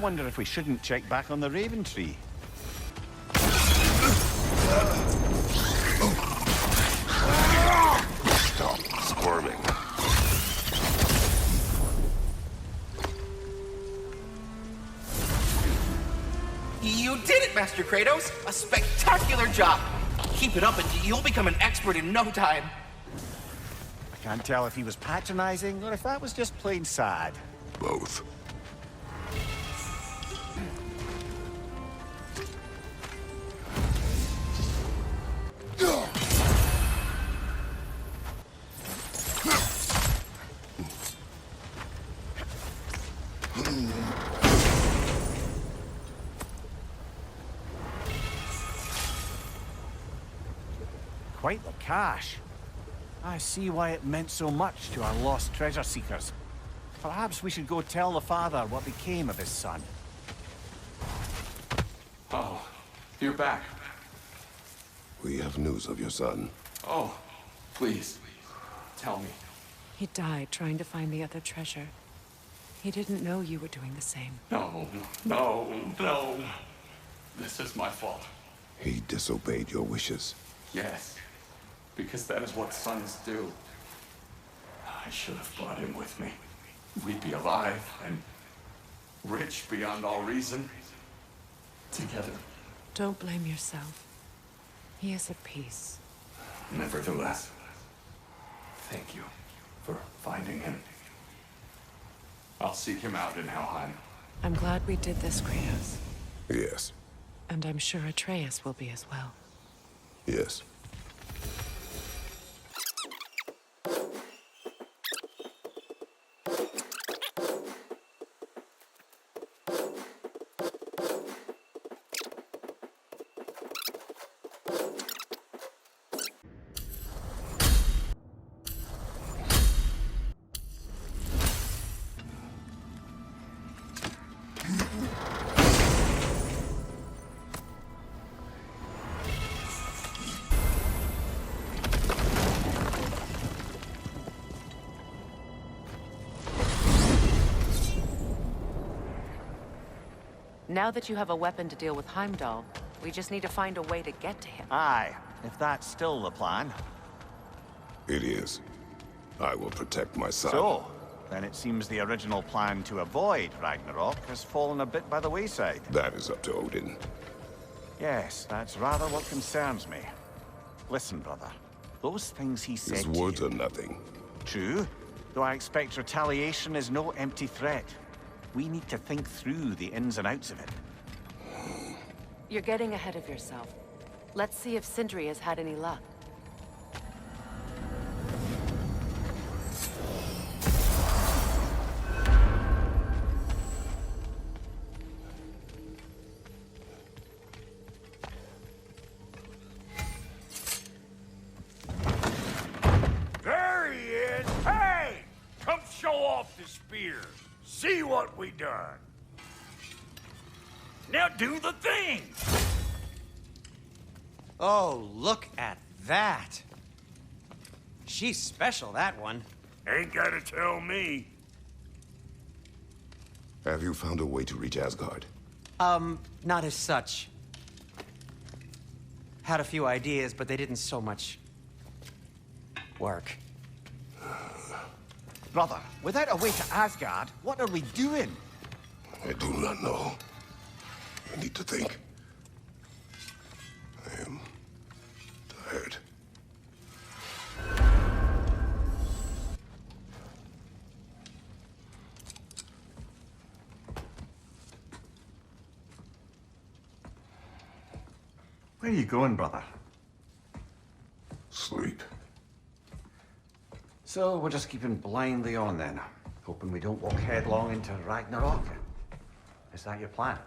wonder if we shouldn't check back on the Raven Tree. Stop squirming. You did it, Master Kratos! A spectacular job! Keep it up and you'll become an expert in no time. I can't tell if he was patronizing or if that was just plain sad. Both. Quite the cache. I see why it meant so much to our lost treasure seekers. Perhaps we should go tell the father what became of his son. Oh, you're back. We have news of your son. Oh, please, tell me. He died trying to find the other treasure. He didn't know you were doing the same. No, no, no. This is my fault. He disobeyed your wishes. Yes, because that is what sons do. I should have brought him with me. We'd be alive and rich beyond all reason. Together. Don't blame yourself. He is at peace. Nevertheless, thank you for finding him. I'll seek him out in Helheim. I'm glad we did this, Kratos. Yes. And I'm sure Atreus will be as well. Yes. Now that you have a weapon to deal with Heimdall, we just need to find a way to get to him. Aye, if that's still the plan. It is. I will protect my son. So, then it seems the original plan to avoid Ragnarok has fallen a bit by the wayside. That is up to Odin. Yes, that's rather what concerns me. Listen, brother. Those things he said His to words you... are nothing. True, though I expect retaliation is no empty threat. We need to think through the ins and outs of it. You're getting ahead of yourself. Let's see if Sindri has had any luck. There he is! Hey! Come show off the spear. See what we done. Now do the thing! Oh, look at that. She's special, that one. Ain't gotta tell me. Have you found a way to reach Asgard? Not as such. Had a few ideas, but they didn't so much work. Brother, without a way to Asgard, what are we doing? I do not know. I need to think. I am tired. Where are you going, brother? Sleep. So we're just keeping blindly on then, hoping we don't walk headlong into Ragnarok. Is that your plan?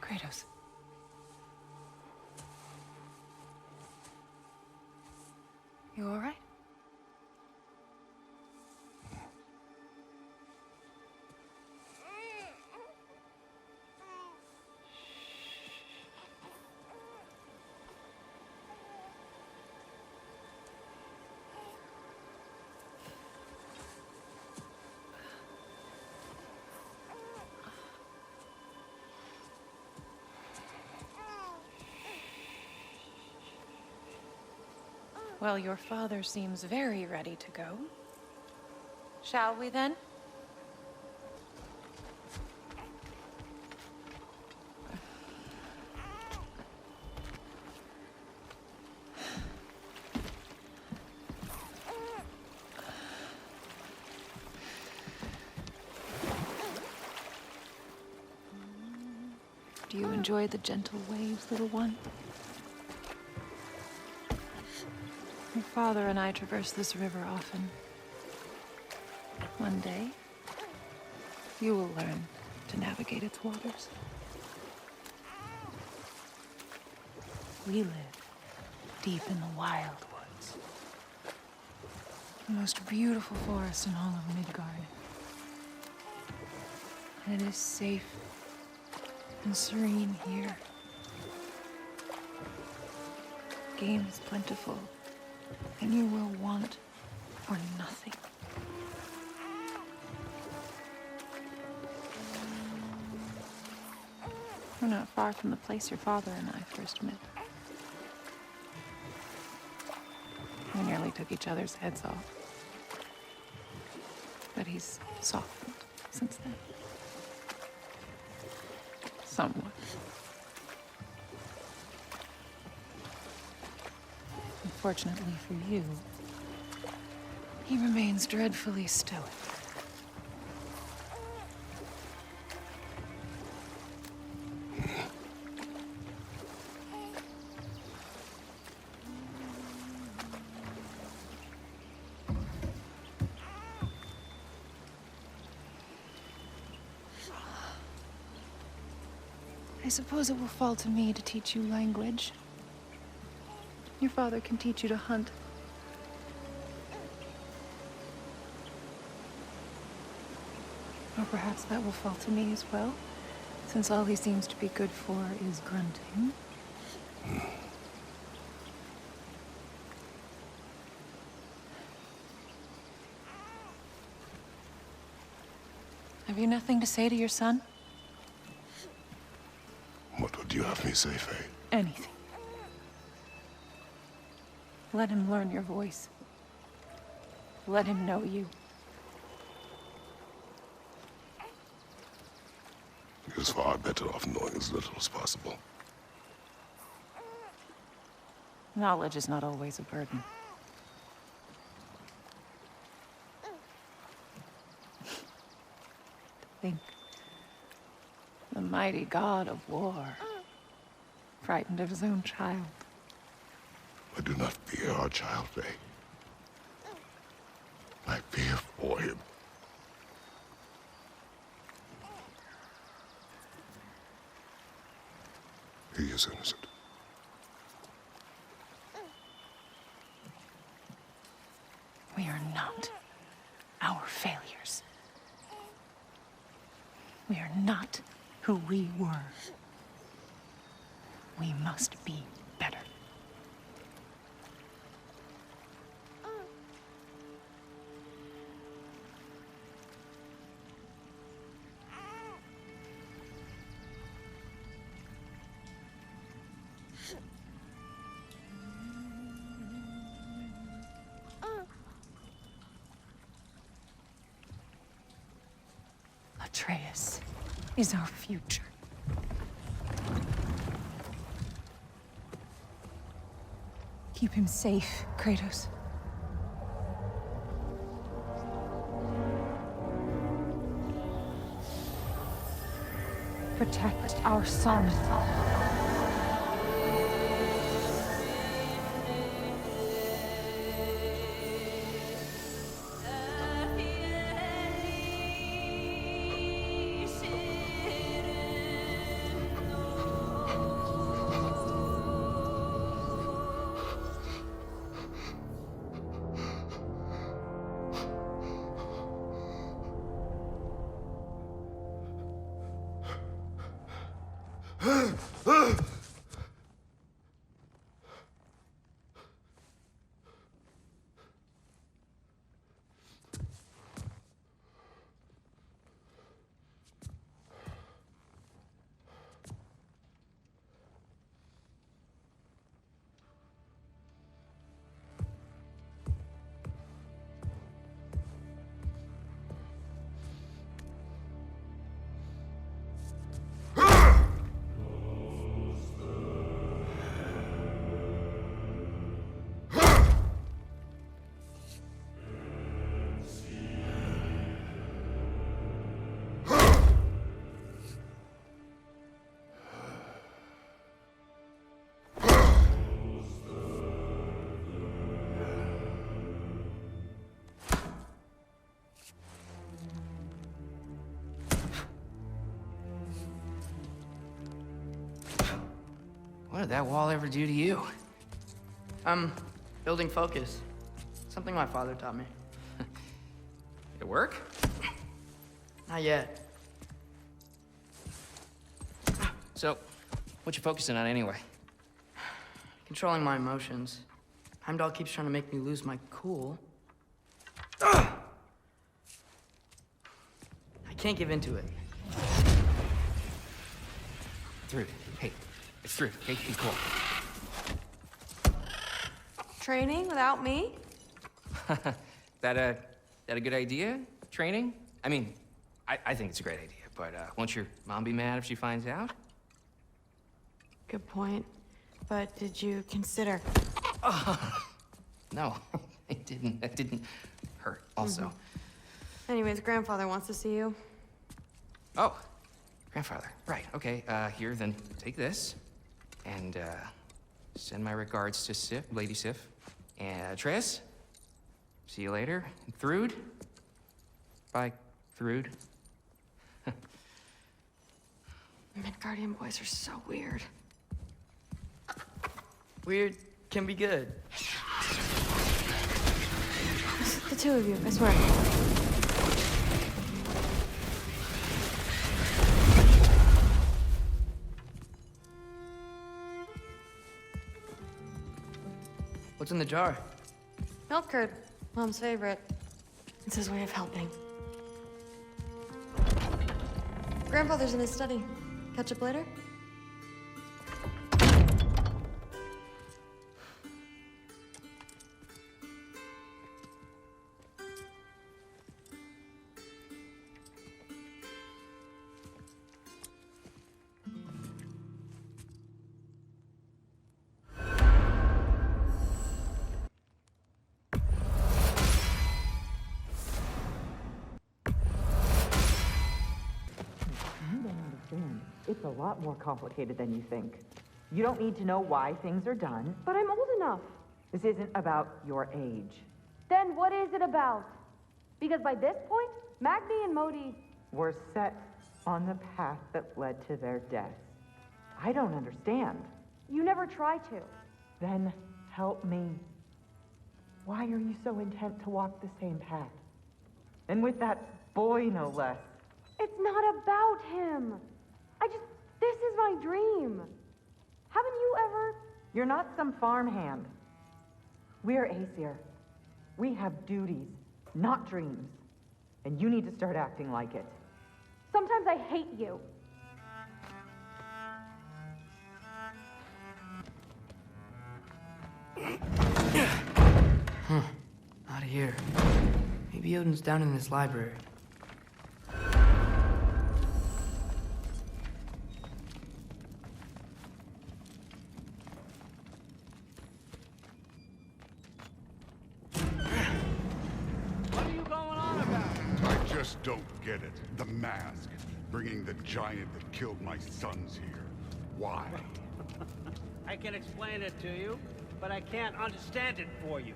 Kratos. You all right? Well, your father seems very ready to go. Shall we then? Do you enjoy the gentle waves, little one? Your father and I traverse this river often. One day, you will learn to navigate its waters. We live deep in the wild woods. The most beautiful forest in all of Midgard. And it is safe and serene here. Game is plentiful, and you will want for nothing. We're not far from the place your father and I first met. We nearly took each other's heads off. But he's softened since then. Somewhat. Unfortunately for you, he remains dreadfully stoic. I suppose it will fall to me to teach you language. Your father can teach you to hunt. Or perhaps that will fall to me as well, since all he seems to be good for is grunting. Have you nothing to say to your son? What would you have me say, Faye? Anything. Let him learn your voice. Let him know you. He is far better off knowing as little as possible. Knowledge is not always a burden. Think. The mighty god of war. Frightened of his own child. I do not fear our child, Faye. I fear for him. He is innocent. We are not our failures. We are not who we were. We must be better. Atreus is our future. Keep him safe, Kratos. Protect our son. What did that wall ever do to you? Building focus. Something my father taught me. It work? Not yet. So, what you focusing on anyway? Controlling my emotions. Heimdall keeps trying to make me lose my cool. I can't give in to it. Through. Hey, it's through. Hey, be cool. Training without me? That a good idea? Training? I mean, I think it's a great idea, but won't your mom be mad if she finds out? Good point. But did you consider? No, it didn't. That didn't hurt. Also. Anyways, grandfather wants to see you. Oh, grandfather. Right. Okay. Here, then take this, and send my regards to Sif, Lady Sif, and Atreus. See you later. Thrud. Bye, Thrud. Midgardian boys are so weird. Weird can be good. The two of you, I swear. What's in the jar? Milk curd. Mom's favorite. It's his way of helping. Grandfather's in his study. Catch up later? It's a lot more complicated than you think. You don't need to know why things are done. But I'm old enough. This isn't about your age. Then what is it about? Because by this point, Magni and Modi... We're set on the path that led to their death. I don't understand. You never try to. Then help me. Why are you so intent to walk the same path? And with that boy, no less. It's not about him. This is my dream. Haven't you ever... You're not some farmhand. We're Aesir. We have duties, not dreams. And you need to start acting like it. Sometimes I hate you. Huh. Not here. Maybe Odin's down in this library. Don't get it. The mask. Bringing the giant that killed my sons here. Why? I can explain it to you, but I can't understand it for you.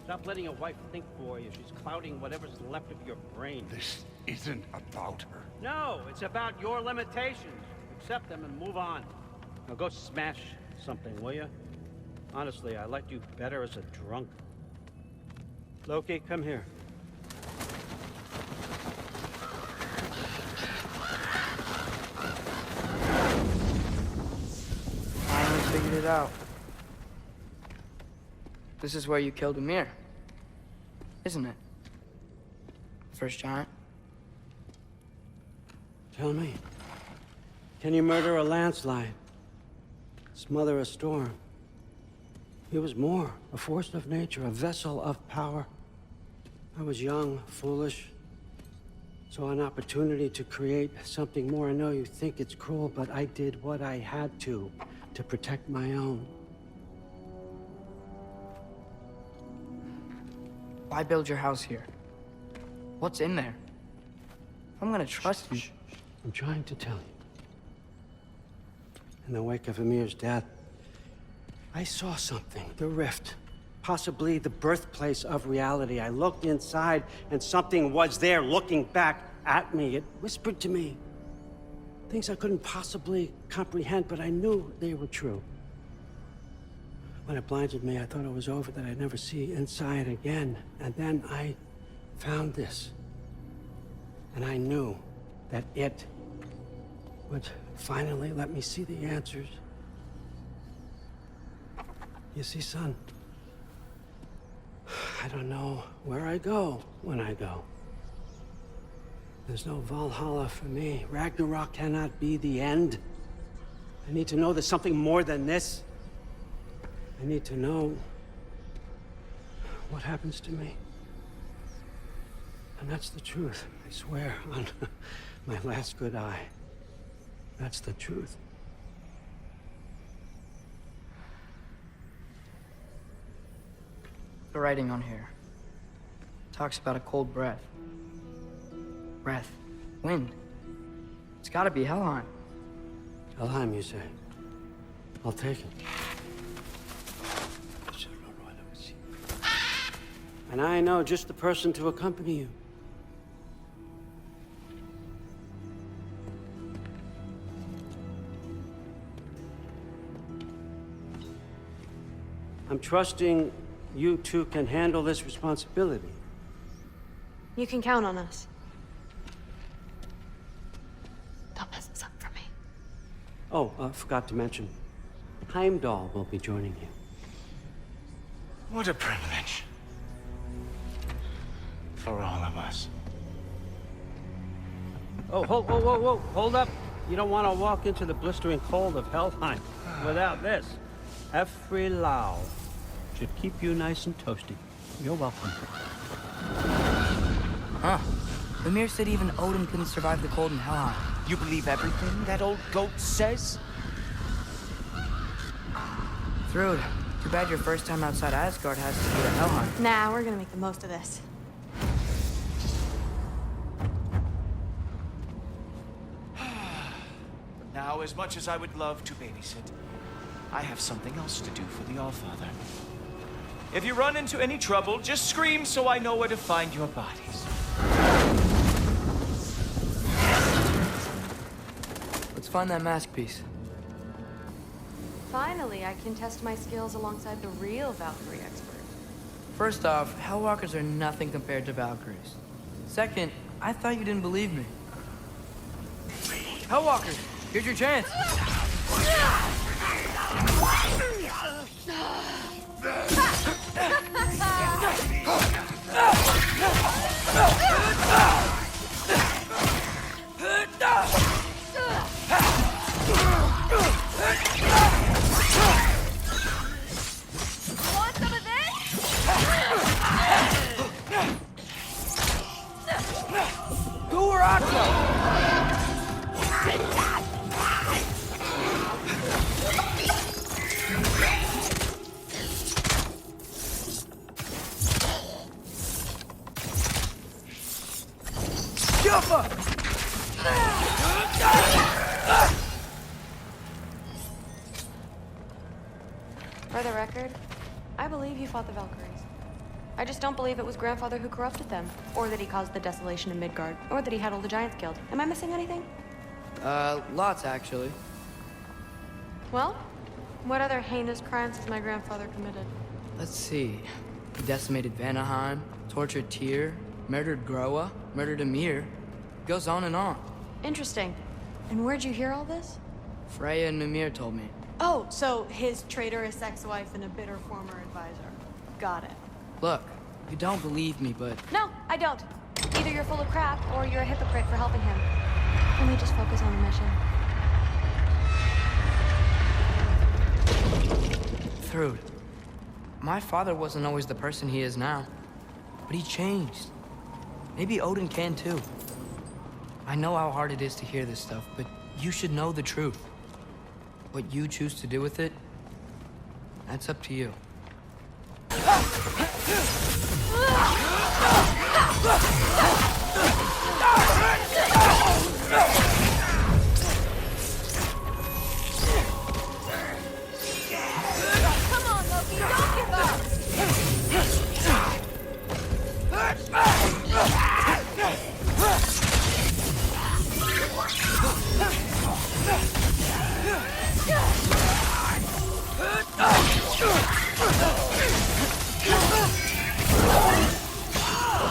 Stop letting your wife think for you. She's clouding whatever's left of your brain. This isn't about her. No, it's about your limitations. Accept them and move on. Now go smash something, will you? Honestly, I liked you better as a drunk. Loki, come here. Figured it out. This is where you killed Ymir, isn't it? First giant. Tell me, can you murder a landslide? Smother a storm? He was more, a force of nature, a vessel of power. I was young, foolish, saw an opportunity to create something more. I know you think it's cruel, but I did what I had to protect my own. Why build your house here? What's in there? I'm gonna trust you. I'm trying to tell you. In the wake of Ymir's death, I saw something. The rift. Possibly the birthplace of reality. I looked inside, and something was there looking back at me. It whispered to me things I couldn't possibly comprehend, but I knew they were true. When it blinded me, I thought it was over, that I'd never see inside again. And then I found this. And I knew that it would finally let me see the answers. You see, son, I don't know where I go when I go. There's no Valhalla for me. Ragnarok cannot be the end. I need to know there's something more than this. I need to know what happens to me. And that's the truth. I swear on my last good eye. That's the truth. The writing on here talks about a cold breath. Breath. Wind. It's gotta be Helheim. Helheim, you say? I'll take it. And I know just the person to accompany you. I'm trusting you two can handle this responsibility. You can count on us. Don't mess this up for me. Oh, forgot to mention. Heimdall will be joining you. What a privilege. For all of us. Oh, hold up. You don't want to walk into the blistering cold of Helheim without this. Every Lau should keep you nice and toasty. You're welcome. Huh. Mimir said even Odin couldn't survive the cold in Helheim. You believe everything that old goat says? Thrud, too bad your first time outside Asgard has to be to Helheim. Nah, we're gonna make the most of this. Now, as much as I would love to babysit, I have something else to do for the Allfather. If you run into any trouble, just scream so I know where to find your bodies. Let's find that mask piece. Finally, I can test my skills alongside the real Valkyrie expert. First off, Hellwalkers are nothing compared to Valkyries. Second, I thought you didn't believe me. Hellwalkers, here's your chance. Want some of this? For the record, I believe you fought the Valkyries. I just don't believe it was Grandfather who corrupted them, or that he caused the desolation in Midgard, or that he had all the giants killed. Am I missing anything? Lots actually. Well, what other heinous crimes has my grandfather committed? Let's see. He decimated Vanaheim, tortured Tyr, murdered Groa, murdered Ymir. Goes on and on. Interesting. And where'd you hear all this? Freya and Mimir told me. Oh, so his traitorous ex-wife and a bitter former advisor. Got it. Look, you don't believe me, but... No, I don't. Either you're full of crap, or you're a hypocrite for helping him. Let me just focus on the mission. Thrud, my father wasn't always the person he is now. But he changed. Maybe Odin can too. I know how hard it is to hear this stuff, but you should know the truth. What you choose to do with it, that's up to you. Come on, Loki, don't give up!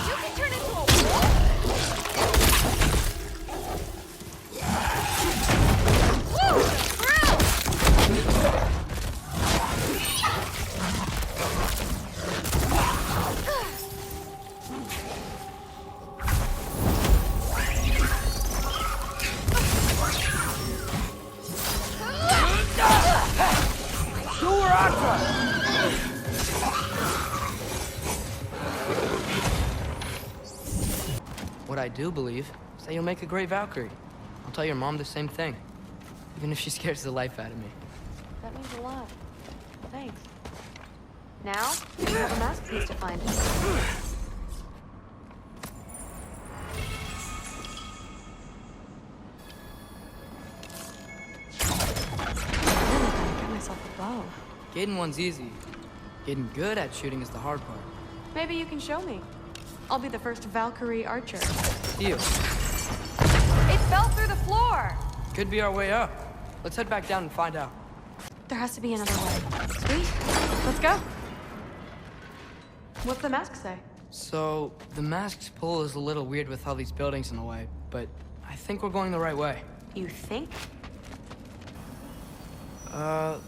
You can turn into a wolf? Woo! What I do believe is that you'll make a great Valkyrie. I'll tell your mom the same thing, even if she scares the life out of me. That means a lot. Thanks. Now, we have a mask piece to find. I got myself a bow. Getting one's easy. Getting good at shooting is the hard part. Maybe you can show me. I'll be the first Valkyrie archer. Deal. It fell through the floor! Could be our way up. Let's head back down and find out. There has to be another way. Sweet. Let's go. What's the mask say? So, the mask's pull is a little weird with all these buildings in the way, but I think we're going the right way. You think?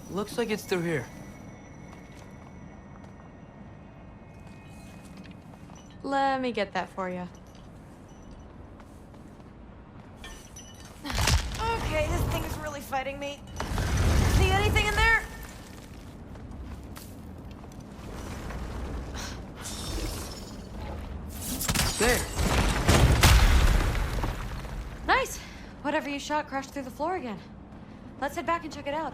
Looks like it's through here. Let me get that for you. Okay, this thing is really fighting me. See anything in there? There. Nice. Whatever you shot crashed through the floor again. Let's head back and check it out.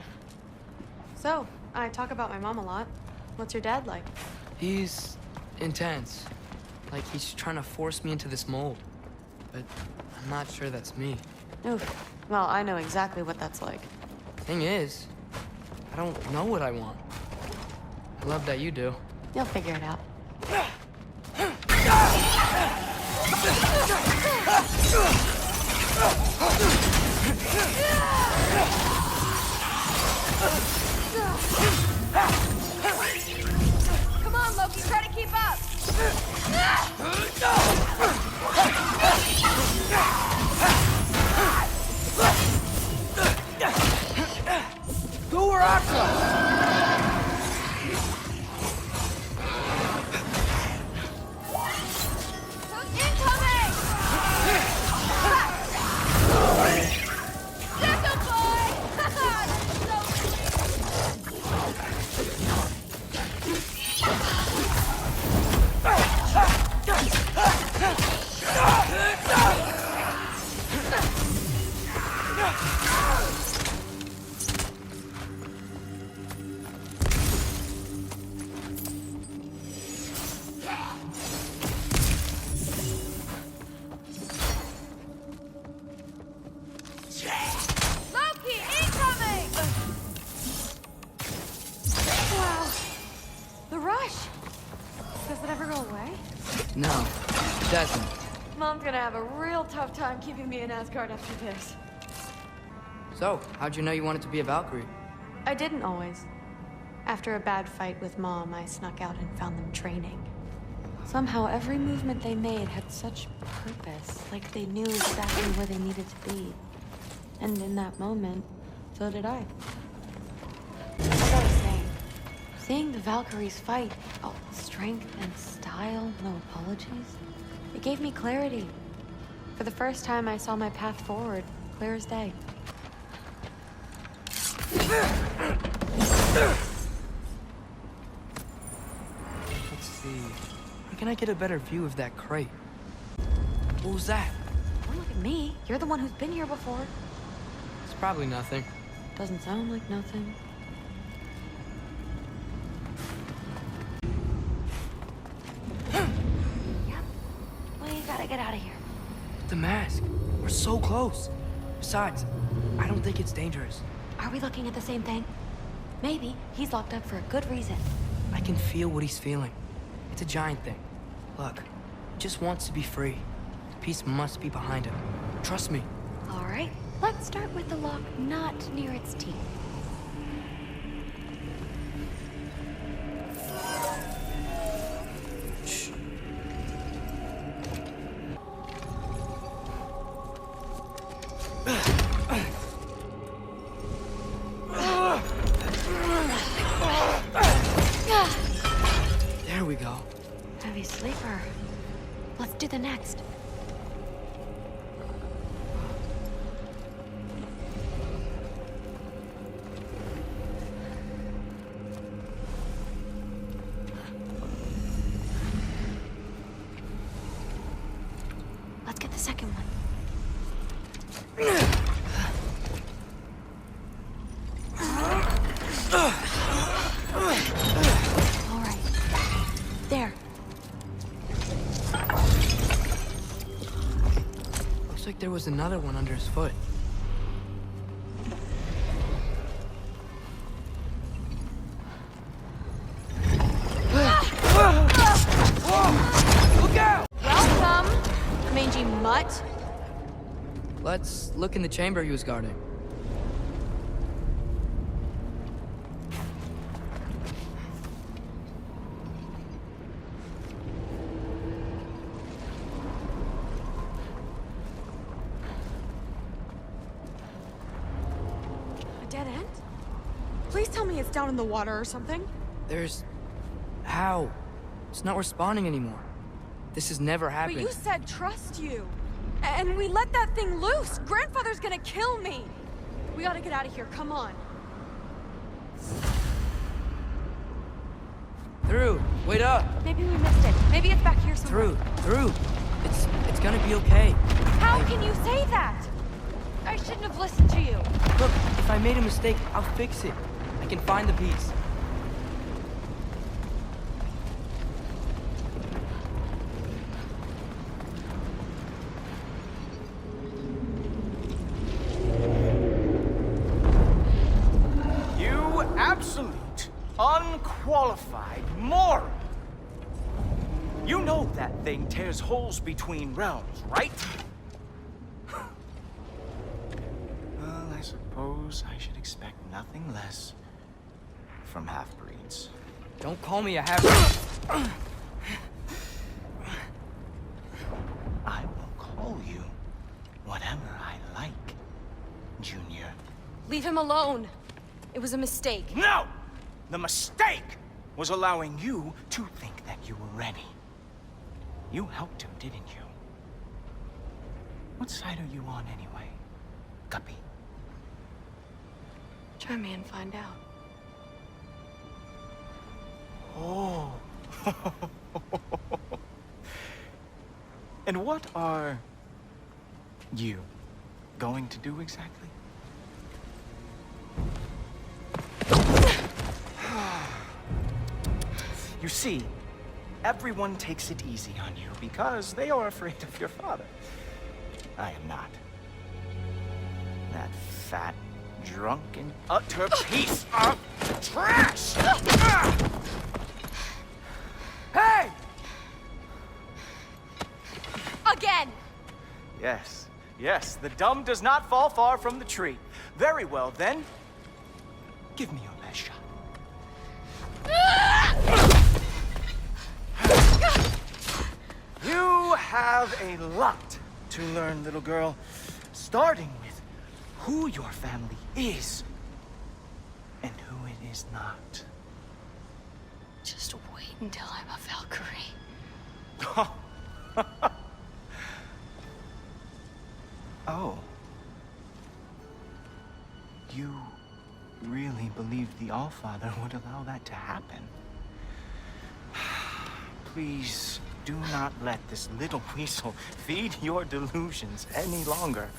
So, I talk about my mom a lot. What's your dad like? He's intense. Like he's trying to force me into this mold. But I'm not sure that's me. Oof. Well, I know exactly what that's like. Thing is, I don't know what I want. I love that you do. You'll figure it out. Come on, Loki, try to keep up! Go where I Loki, incoming! Wow. The rush. Does it ever go away? No, it doesn't. Mom's gonna have a real tough time keeping me in Asgard after this. So, how'd you know you wanted to be a Valkyrie? I didn't always. After a bad fight with Mom, I snuck out and found them training. Somehow, every movement they made had such purpose, like they knew exactly where they needed to be. And in that moment, so did I. As I was saying, seeing the Valkyries fight, oh, strength and style, no apologies, it gave me clarity. For the first time, I saw my path forward, clear as day. Let's see. Where can I get a better view of that crate? What was that? Don't look at me. You're the one who's been here before. It's probably nothing. Doesn't sound like nothing. Yep. We gotta get out of here. The mask. We're so close. Besides, I don't think it's dangerous. Are we looking at the same thing? Maybe he's locked up for a good reason. I can feel what he's feeling. It's a giant thing. Look, he just wants to be free. Peace must be behind him. Trust me. All right, let's start with the lock not near its teeth. Shh. There we go. Heavy sleeper. Let's do the next. Let's get the second one. All right. There. Looks like there was another one under his foot. Look out! Welcome, mangy mutt. Let's look in the chamber he was guarding. A dead end? Please tell me it's down in the water or something. There's... How? It's not responding anymore. This has never happened. But you said trust you. And we let that thing loose. Grandfather's gonna kill me. We gotta get out of here. Come on. Through. Wait up. Maybe we missed it. Maybe it's back here somewhere. Through. It's gonna be okay. How can you say that? I shouldn't have listened to you. Look, if I made a mistake, I'll fix it. I can find the piece. You absolute, unqualified moron! You know that thing tears holes between realms, right? Well, I suppose I should expect nothing less from half-breeds. Don't call me a half-breed. I will call you whatever I like, Junior. Leave him alone. It was a mistake. No! The mistake was allowing you to think that you were ready. You helped him, didn't you? What side are you on anyway, Guppy? Try me and find out. Oh. And what are you going to do exactly? You see, everyone takes it easy on you because they are afraid of your father. I am not. That fat, drunken, utter piece of trash! Hey! Again! Yes, yes, the dumb does not fall far from the tree. Very well, then. Give me your best shot. You have a lot to learn, little girl. Starting with who your family is and who it is not. Just wait until I'm a Valkyrie. Oh. You really believed the Allfather would allow that to happen? Please do not let this little weasel feed your delusions any longer.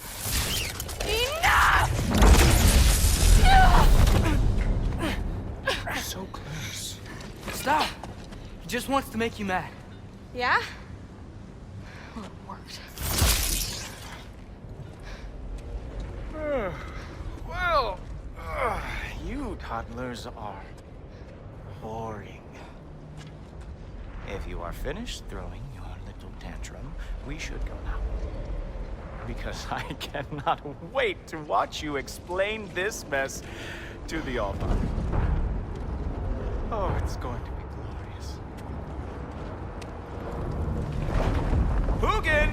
Enough! So close. Stop! He just wants to make you mad. Yeah? Well, it worked. Well, you toddlers are boring. If you are finished throwing your little tantrum, we should go now. Because I cannot wait to watch you explain this mess to the Allfather. Oh, it's going to be glorious. Hugin!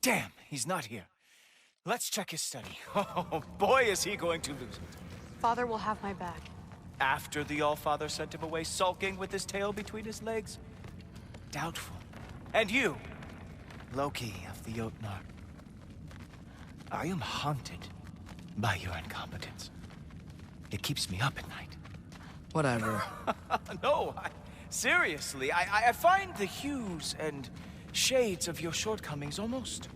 Damn, he's not here. Let's check his study. Oh, boy, is he going to lose it. Father will have my back. After the Allfather sent him away sulking with his tail between his legs? Doubtful. And you, Loki of the Jotnar. I am haunted by your incompetence. It keeps me up at night. Whatever. No, seriously, I find the hues and shades of your shortcomings almost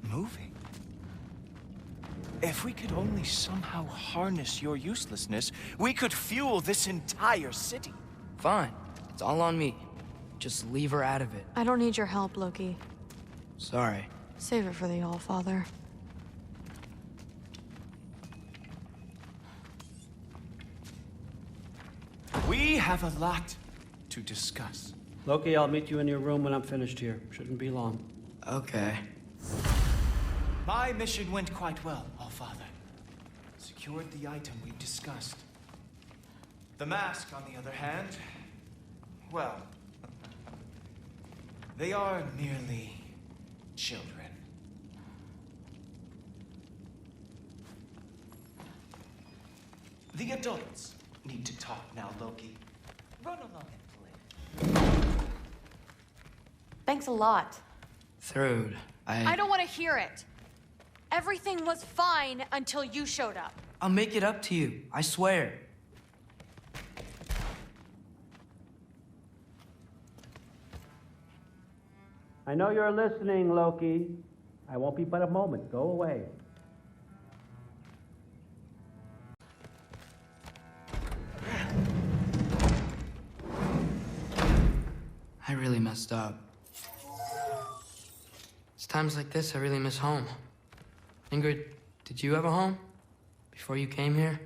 moving. If we could only somehow harness your uselessness, we could fuel this entire city. Fine. It's all on me. Just leave her out of it. I don't need your help, Loki. Sorry. Save it for the Allfather. We have a lot to discuss. Loki, I'll meet you in your room when I'm finished here. Shouldn't be long. Okay. My mission went quite well, Allfather. Secured the item we've discussed. The mask, on the other hand, well, they are merely children. The adults need to talk now, Loki. Run along and play. Thanks a lot. Thrud, I don't want to hear it. Everything was fine until you showed up. I'll make it up to you, I swear. I know you're listening, Loki. I won't be but a moment. Go away. I really messed up. It's times like this I really miss home. Ingrid, did you have a home before you came here?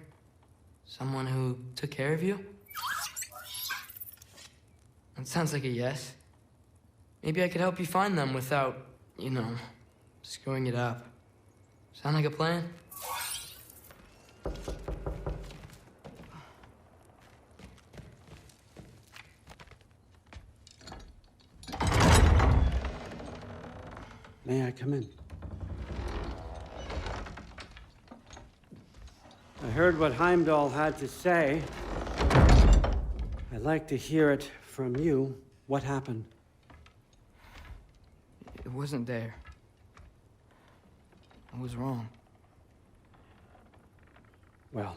Someone who took care of you? That sounds like a yes. Maybe I could help you find them without, screwing it up. Sound like a plan? May I come in? I heard what Heimdall had to say. I'd like to hear it from you. What happened? It wasn't there. I was wrong. Well,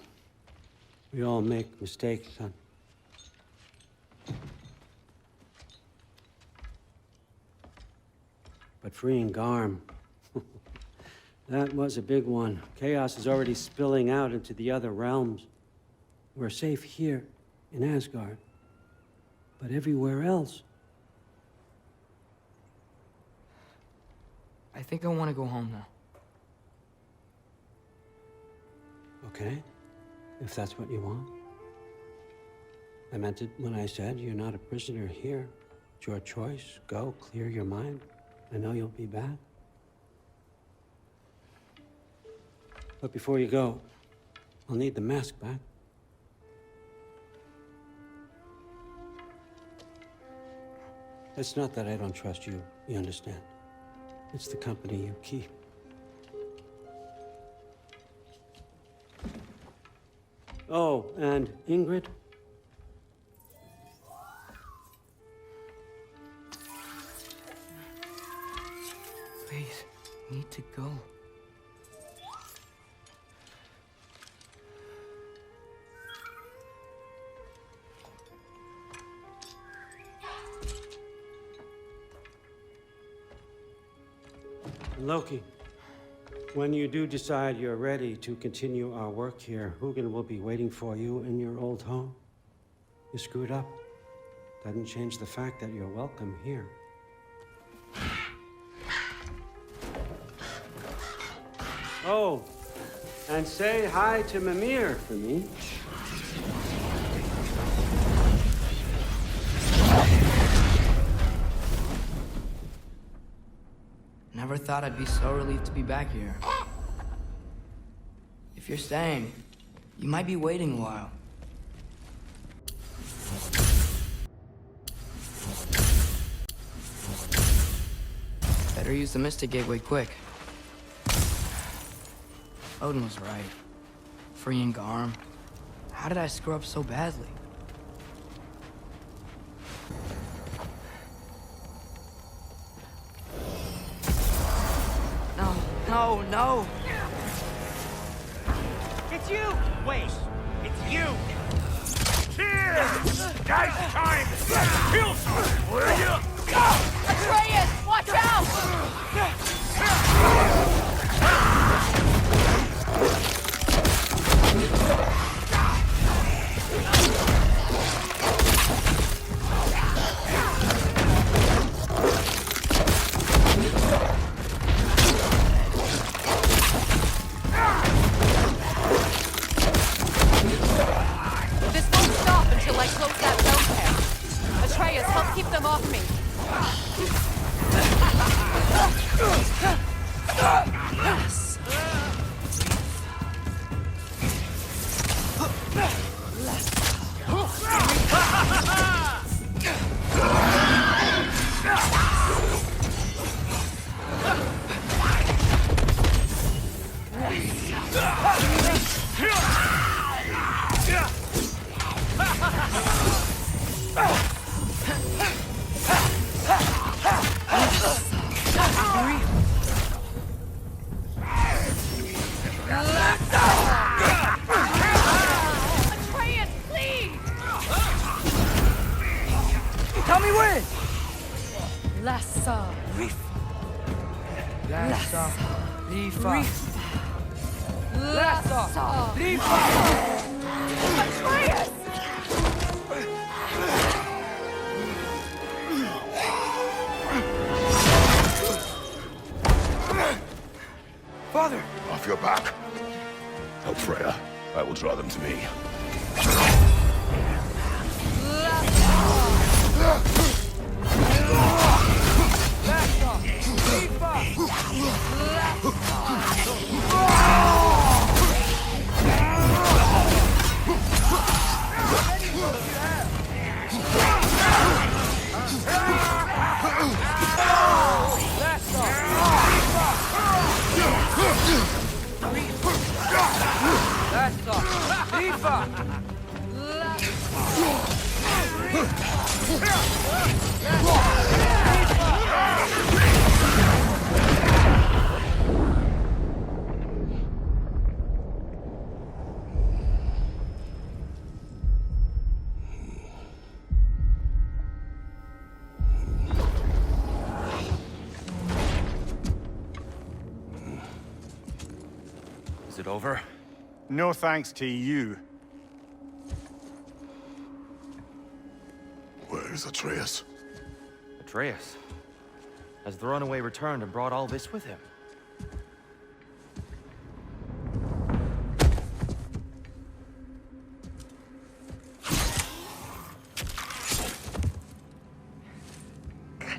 we all make mistakes, son. But freeing Garm, that was a big one. Chaos is already spilling out into the other realms. We're safe here in Asgard, but everywhere else. I think I want to go home now. Okay, if that's what you want. I meant it when I said you're not a prisoner here. It's your choice. Go, clear your mind. I know you'll be back. But before you go, I'll need the mask back. It's not that I don't trust you, you understand? It's the company you keep. Oh, and Ingrid? Please, need to go. Loki, when you do decide you're ready to continue our work here, Hugin will be waiting for you in your old home. You screwed up. Doesn't change the fact that you're welcome here. Oh, and say hi to Mimir for me. Never thought I'd be so relieved to be back here. If you're staying, you might be waiting a while. Better use the Mystic Gateway quick. Odin was right. Freeing Garm. How did I screw up so badly? No, no! It's you! Wait, it's you! Cheers! Nice time! Kill some, will you? Atreus, watch out! This won't stop until I close that bell pair. Atreus, help keep them off me. Lassa. Lassa. Rifa. Lassa. Rifa. Atreus! Father! Off your back. Help Freya. I will draw them to me. Is it over? No thanks to you. Where is Atreus? Atreus? Has the runaway returned and brought all this with him?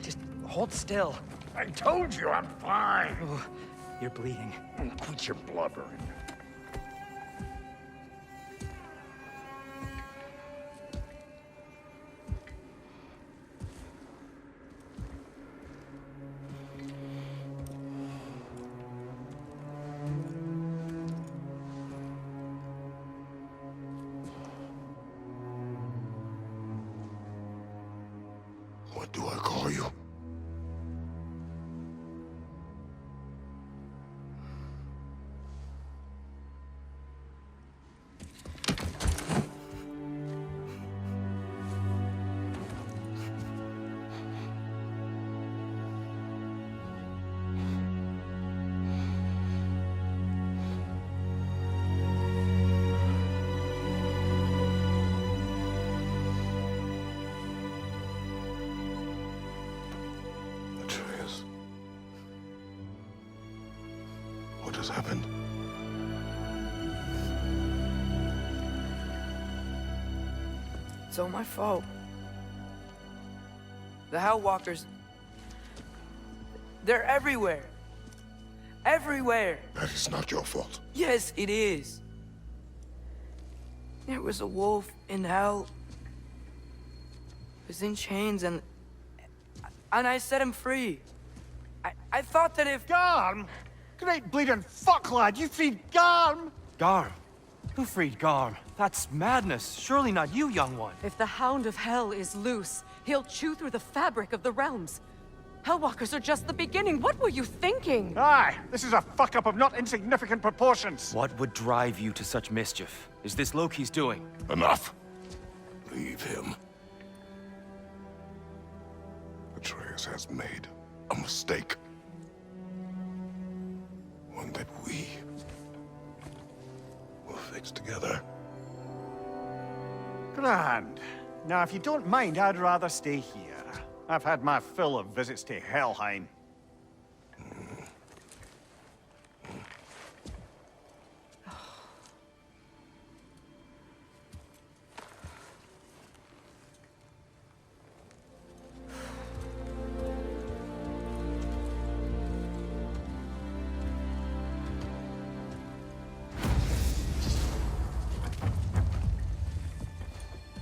Just hold still. I told you I'm fine. Oh, you're bleeding. Quit your blubbering. What do I call you? Atreus. What has happened? It's all my fault. The Hell Walkers... they're everywhere. Everywhere. That is not your fault. Yes, it is. There was a wolf in hell. He was in chains and I set him free. I thought that if... Garm? Great bleeding fuck, lad! You freed Garm! Garm? Who freed Garm? That's madness. Surely not you, young one. If the Hound of Hell is loose, he'll chew through the fabric of the realms. Hellwalkers are just the beginning. What were you thinking? Aye, this is a fuck-up of not insignificant proportions. What would drive you to such mischief? Is this Loki's doing? Enough. Leave him. Atreus has made a mistake. One that we will fix together. Grand. Now, if you don't mind, I'd rather stay here. I've had my fill of visits to Helheim.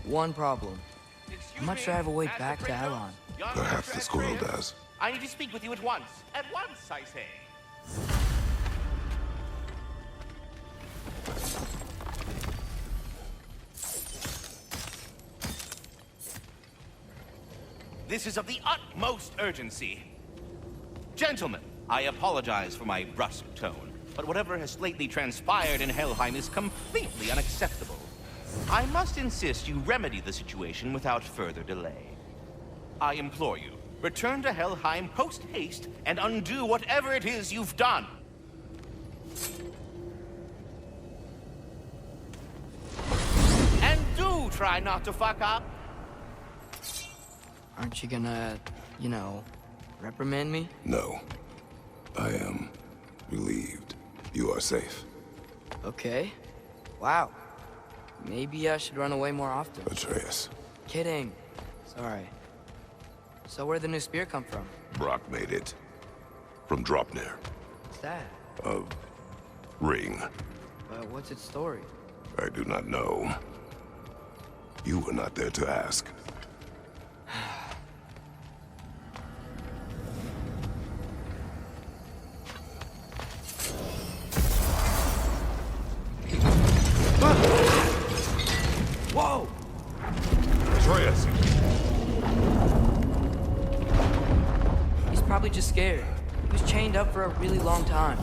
One problem. I'm not sure I have a way back to Elon. Perhaps the squirrel does. I need to speak with you at once. At once, I say. This is of the utmost urgency. Gentlemen, I apologize for my brusque tone, but whatever has lately transpired in Helheim is completely unacceptable. I must insist you remedy the situation without further delay. I implore you, Return to Helheim post-haste and undo whatever it is you've done. And do try not to fuck up. Aren't you gonna, you know, reprimand me? No. I am relieved. You are safe. Okay. Wow. Maybe I should run away more often. Atreus. Kidding. Sorry. So where'd the new spear come from? Brock made it. From Dropnir. What's that? A ring. What's its story? I do not know. You were not there to ask. Whoa! Atreus! He's probably just scared. He was chained up for a really long time.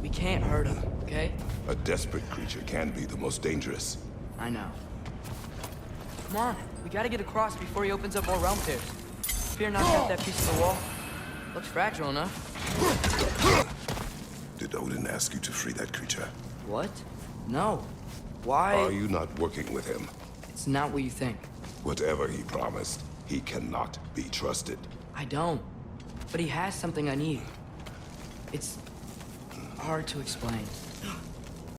We can't hurt him, okay? A desperate creature can be the most dangerous. I know. Come on, we gotta get across before he opens up more realm tears. Fear not cut that piece of the wall. Looks fragile enough. Did Odin ask you to free that creature? What? No. Why? Are you not working with him? It's not what you think. Whatever he promised, he cannot be trusted. I don't. But he has something I need. It's hard to explain.